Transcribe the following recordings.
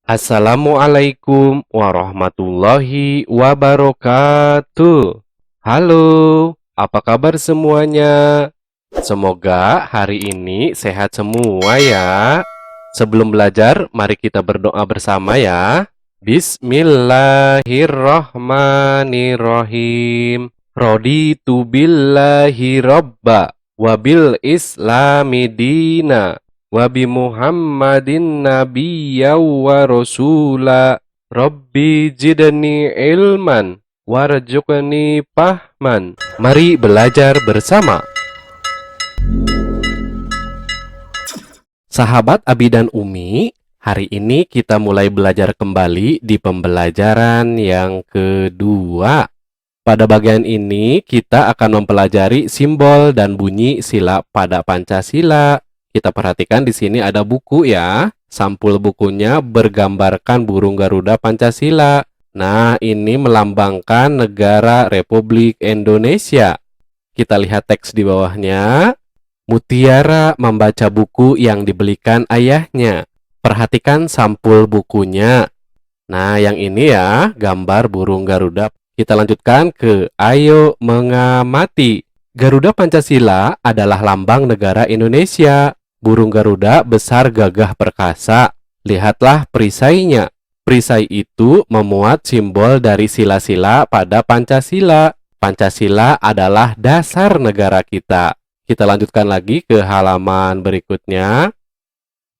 Assalamualaikum warahmatullahi wabarakatuh. Halo, apa kabar semuanya? Semoga hari ini sehat semua ya. Sebelum belajar, mari kita berdoa bersama ya. Bismillahirrahmanirrahim. Raditu billahi robba wabil islami dina Wabi Muhammadin nabiyya wa rasula. Rabbi jidni ilman warzuqni fahman. Mari belajar bersama. Sahabat Abi dan Umi, hari ini kita mulai belajar kembali di pembelajaran yang kedua. Pada bagian ini kita akan mempelajari simbol dan bunyi sila pada Pancasila. Kita perhatikan di sini ada buku ya. Sampul bukunya bergambarkan burung Garuda Pancasila. Nah, ini melambangkan negara Republik Indonesia. Kita lihat teks di bawahnya. Mutiara membaca buku yang dibelikan ayahnya. Perhatikan sampul bukunya. Nah, yang ini ya, gambar burung Garuda. Kita lanjutkan ke ayo mengamati. Garuda Pancasila adalah lambang negara Indonesia. Burung Garuda besar gagah perkasa. Lihatlah perisainya. Perisai itu memuat simbol dari sila-sila pada Pancasila. Pancasila adalah dasar negara kita. Kita lanjutkan lagi ke halaman berikutnya.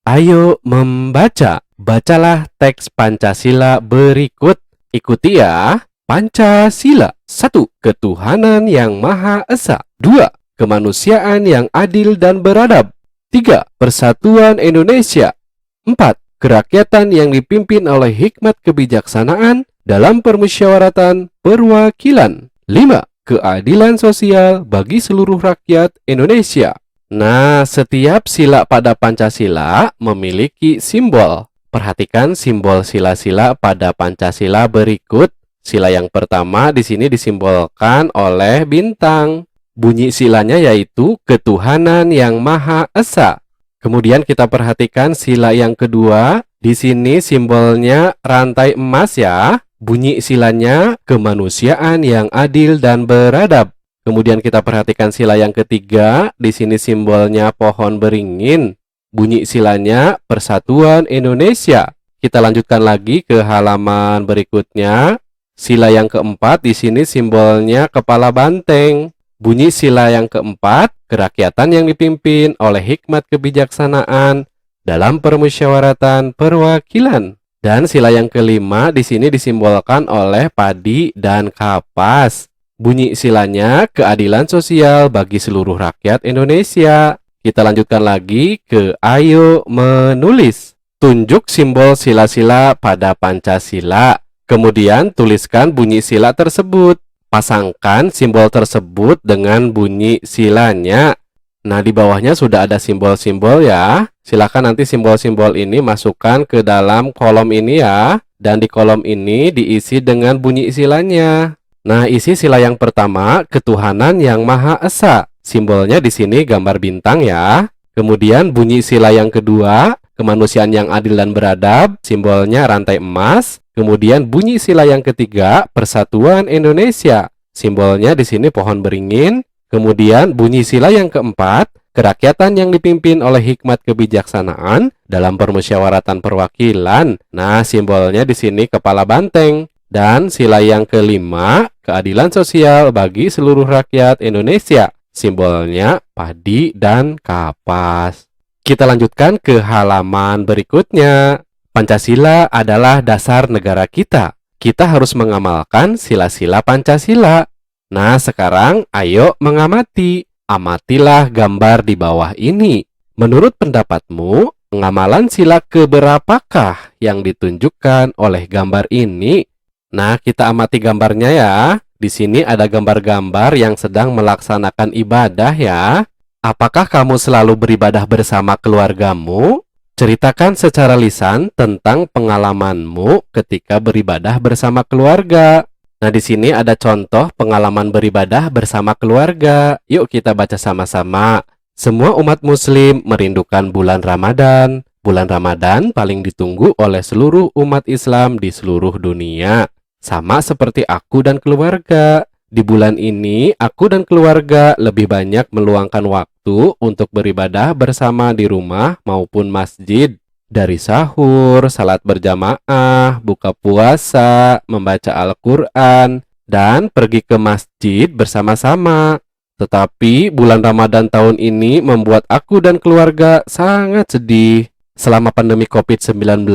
Ayo membaca. Bacalah teks Pancasila berikut. Ikuti ya. Pancasila. 1. Ketuhanan yang Maha Esa. 2. Kemanusiaan yang adil dan beradab. 3. Persatuan Indonesia. 4. Kerakyatan yang dipimpin oleh hikmat kebijaksanaan dalam permusyawaratan perwakilan. 5. Keadilan sosial bagi seluruh rakyat Indonesia. Nah, setiap sila pada Pancasila memiliki simbol. Perhatikan simbol sila-sila pada Pancasila berikut. Sila yang pertama di sini disimbolkan oleh bintang. Bunyi silanya yaitu ketuhanan yang Maha Esa. Kemudian kita perhatikan sila yang kedua. Di sini simbolnya rantai emas ya. Bunyi silanya kemanusiaan yang adil dan beradab. Kemudian kita perhatikan sila yang ketiga. Di sini simbolnya pohon beringin. Bunyi silanya persatuan Indonesia. Kita lanjutkan lagi ke halaman berikutnya. Sila yang keempat di sini simbolnya kepala banteng. Bunyi sila yang keempat, kerakyatan yang dipimpin oleh hikmat kebijaksanaan dalam permusyawaratan perwakilan. Dan sila yang kelima di sini disimbolkan oleh padi dan kapas. Bunyi silanya keadilan sosial bagi seluruh rakyat Indonesia. Kita lanjutkan lagi ke ayo menulis. Tunjuk simbol sila-sila pada Pancasila. Kemudian tuliskan bunyi sila tersebut. Pasangkan simbol tersebut dengan bunyi silanya. Nah, di bawahnya sudah ada simbol-simbol ya. Silakan nanti simbol-simbol ini masukkan ke dalam kolom ini ya. Dan di kolom ini diisi dengan bunyi silanya. Nah, isi sila yang pertama, ketuhanan yang Maha Esa. Simbolnya di sini gambar bintang ya. Kemudian bunyi sila yang kedua, kemanusiaan yang adil dan beradab. Simbolnya rantai emas. Kemudian bunyi sila yang ketiga, persatuan Indonesia. Simbolnya di sini pohon beringin. Kemudian bunyi sila yang keempat, kerakyatan yang dipimpin oleh hikmat kebijaksanaan dalam permusyawaratan perwakilan. Nah, simbolnya di sini kepala banteng. Dan sila yang kelima, keadilan sosial bagi seluruh rakyat Indonesia. Simbolnya padi dan kapas. Kita lanjutkan ke halaman berikutnya. Pancasila adalah dasar negara kita. Kita harus mengamalkan sila-sila Pancasila. Nah, sekarang ayo mengamati. Amatilah gambar di bawah ini. Menurut pendapatmu, pengamalan sila keberapakah yang ditunjukkan oleh gambar ini? Nah, kita amati gambarnya ya. Di sini ada gambar-gambar yang sedang melaksanakan ibadah ya. Apakah kamu selalu beribadah bersama keluargamu? Ceritakan secara lisan tentang pengalamanmu ketika beribadah bersama keluarga. Nah, di sini ada contoh pengalaman beribadah bersama keluarga. Yuk kita baca sama-sama. Semua umat muslim merindukan bulan Ramadan. Bulan Ramadan paling ditunggu oleh seluruh umat Islam di seluruh dunia. Sama seperti aku dan keluarga. Di bulan ini, aku dan keluarga lebih banyak meluangkan waktu untuk beribadah bersama di rumah maupun masjid. Dari sahur, salat berjamaah, buka puasa, membaca Al-Quran, dan pergi ke masjid bersama-sama. Tetapi bulan Ramadan tahun ini membuat aku dan keluarga sangat sedih. Selama pandemi COVID-19,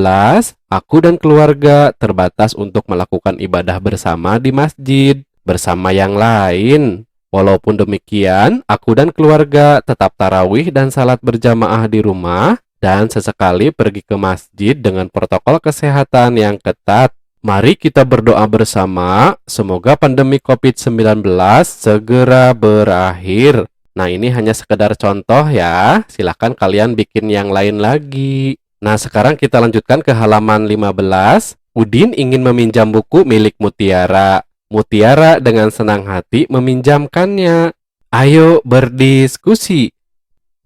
aku dan keluarga terbatas untuk melakukan ibadah bersama di masjid bersama yang lain. Walaupun demikian, aku dan keluarga tetap tarawih dan salat berjamaah di rumah dan sesekali pergi ke masjid dengan protokol kesehatan yang ketat. Mari kita berdoa bersama, semoga pandemi COVID-19 segera berakhir. Nah, ini hanya sekedar contoh ya, silahkan kalian bikin yang lain lagi. Nah, sekarang kita lanjutkan ke halaman 15. Udin ingin meminjam buku milik Mutiara. Mutiara dengan senang hati meminjamkannya. Ayo berdiskusi.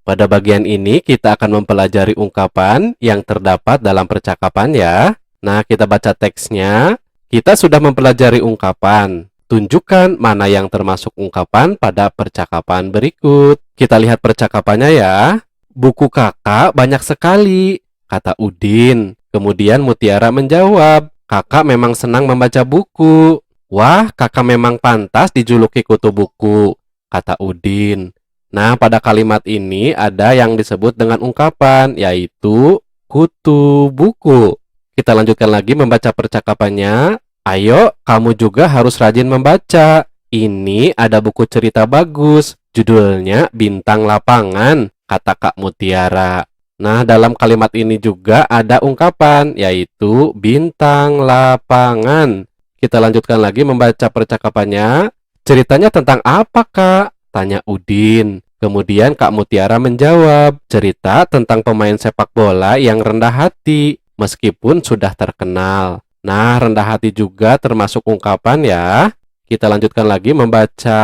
Pada bagian ini kita akan mempelajari ungkapan yang terdapat dalam percakapan ya. Nah, kita baca teksnya. Kita sudah mempelajari ungkapan. Tunjukkan mana yang termasuk ungkapan pada percakapan berikut. Kita lihat percakapannya ya. Buku kakak banyak sekali, kata Udin. Kemudian Mutiara menjawab, kakak memang senang membaca buku. Wah, kakak memang pantas dijuluki kutu buku, kata Udin. Nah, pada kalimat ini ada yang disebut dengan ungkapan, yaitu kutu buku. Kita lanjutkan lagi membaca percakapannya. Ayo, kamu juga harus rajin membaca. Ini ada buku cerita bagus. Judulnya Bintang Lapangan, kata Kak Mutiara. Nah, dalam kalimat ini juga ada ungkapan, yaitu bintang lapangan. Kita lanjutkan lagi membaca percakapannya. Ceritanya tentang apa, Kak? Tanya Udin. Kemudian Kak Mutiara menjawab, cerita tentang pemain sepak bola yang rendah hati, meskipun sudah terkenal. Nah, rendah hati juga termasuk ungkapan ya. Kita lanjutkan lagi membaca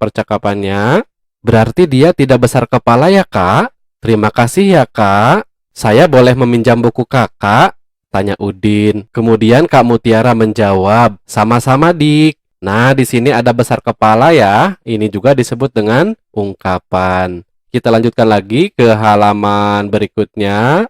percakapannya. Berarti dia tidak besar kepala ya, Kak? Terima kasih ya, Kak. Saya boleh meminjam buku kakak? Tanya Udin. Kemudian Kak Mutiara menjawab, sama-sama, Dik. Nah, di sini ada besar kepala ya. Ini juga disebut dengan ungkapan. Kita lanjutkan lagi ke halaman berikutnya.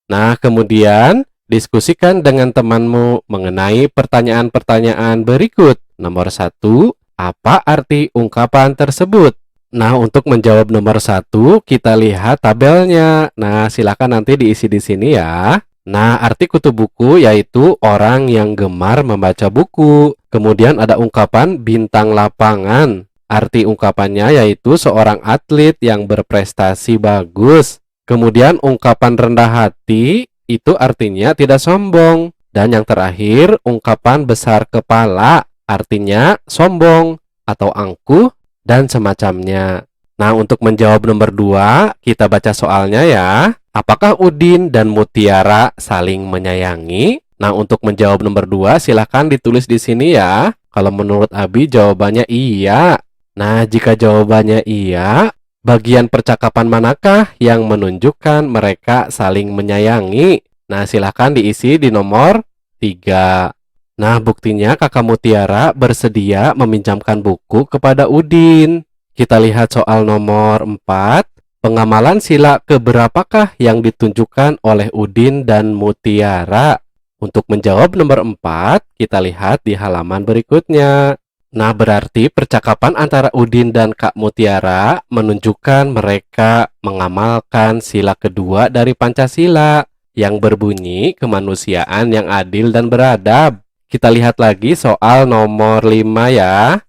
Nah, kemudian diskusikan dengan temanmu mengenai pertanyaan-pertanyaan berikut. Nomor 1, apa arti ungkapan tersebut? Nah, untuk menjawab nomor 1, kita lihat tabelnya. Nah, silakan nanti diisi di sini ya. Nah, arti kutu buku yaitu orang yang gemar membaca buku. Kemudian ada ungkapan bintang lapangan. Arti ungkapannya yaitu seorang atlet yang berprestasi bagus. Kemudian ungkapan rendah hati itu artinya tidak sombong. Dan yang terakhir, ungkapan besar kepala artinya sombong atau angkuh dan semacamnya. Nah, untuk menjawab nomor 2, kita baca soalnya ya. Apakah Udin dan Mutiara saling menyayangi? Nah, untuk menjawab nomor 2, silahkan ditulis di sini ya. Kalau menurut Abi, jawabannya iya. Nah, jika jawabannya iya, bagian percakapan manakah yang menunjukkan mereka saling menyayangi? Nah, silahkan diisi di nomor 3. Nah, buktinya kakak Mutiara bersedia meminjamkan buku kepada Udin. Kita lihat soal nomor 4. Pengamalan sila keberapakah yang ditunjukkan oleh Udin dan Mutiara? Untuk menjawab nomor 4, kita lihat di halaman berikutnya. Nah, berarti percakapan antara Udin dan Kak Mutiara menunjukkan mereka mengamalkan sila kedua dari Pancasila yang berbunyi kemanusiaan yang adil dan beradab. Kita lihat lagi soal nomor 5 ya.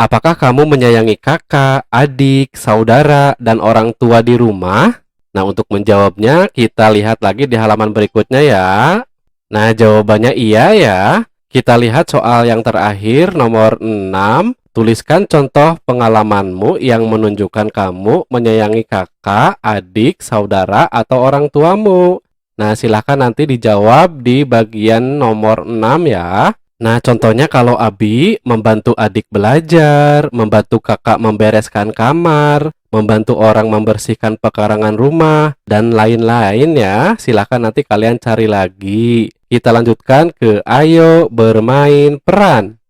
Apakah kamu menyayangi kakak, adik, saudara, dan orang tua di rumah? Nah, untuk menjawabnya, kita lihat lagi di halaman berikutnya ya. Nah, jawabannya iya ya. Kita lihat soal yang terakhir, nomor 6. Tuliskan contoh pengalamanmu yang menunjukkan kamu menyayangi kakak, adik, saudara, atau orang tuamu. Nah, silahkan nanti dijawab di bagian nomor 6 ya. Nah, contohnya kalau Abi membantu adik belajar, membantu kakak membereskan kamar, membantu orang membersihkan pekarangan rumah, dan lain-lain ya. Silahkan nanti kalian cari lagi. Kita lanjutkan ke ayo bermain peran.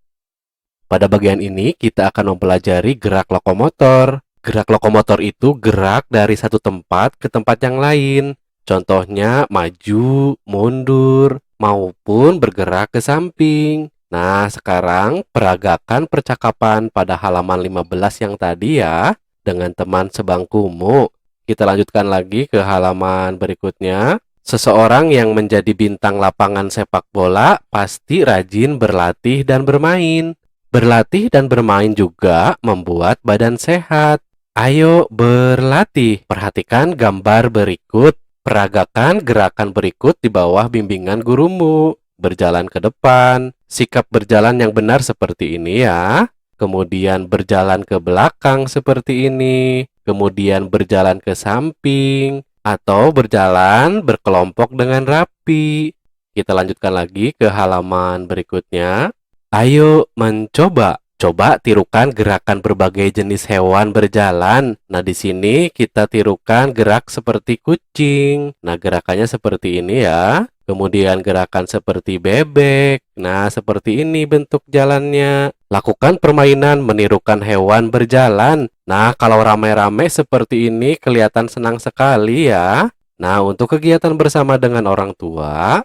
Pada bagian ini kita akan mempelajari gerak lokomotor. Gerak lokomotor itu gerak dari satu tempat ke tempat yang lain. Contohnya maju, mundur, maupun bergerak ke samping. Nah, sekarang peragakan percakapan pada halaman 15 yang tadi ya, dengan teman sebangkumu. Kita lanjutkan lagi ke halaman berikutnya. Seseorang yang menjadi bintang lapangan sepak bola pasti rajin berlatih dan bermain. Berlatih dan bermain juga membuat badan sehat. Ayo berlatih. Perhatikan gambar berikut. Peragakan gerakan berikut di bawah bimbingan gurumu. Berjalan ke depan. Sikap berjalan yang benar seperti ini ya. Kemudian berjalan ke belakang seperti ini. Kemudian berjalan ke samping. Atau berjalan berkelompok dengan rapi. Kita lanjutkan lagi ke halaman berikutnya. Ayo mencoba. Coba tirukan gerakan berbagai jenis hewan berjalan. Nah, di sini kita tirukan gerak seperti kucing. Nah, gerakannya seperti ini ya. Kemudian gerakan seperti bebek. Nah, seperti ini bentuk jalannya. Lakukan permainan menirukan hewan berjalan. Nah, kalau rame-rame seperti ini kelihatan senang sekali ya. Nah, untuk kegiatan bersama dengan orang tua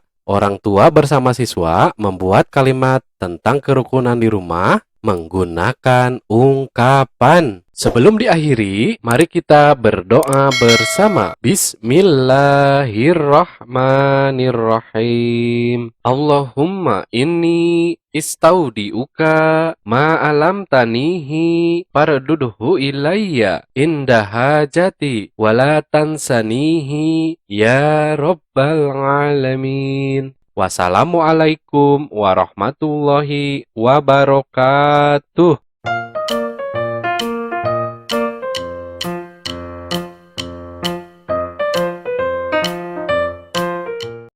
bersama siswa membuat kalimat tentang kerukunan di rumah menggunakan ungkapan. Sebelum diakhiri, mari kita berdoa bersama. Bismillahirrahmanirrahim. Allahumma inni istaudiuka ma'alam tanihi fardudhu ilayya inda hajati wala tansanihi ya rabbal alamin. Wassalamualaikum warahmatullahi wabarakatuh.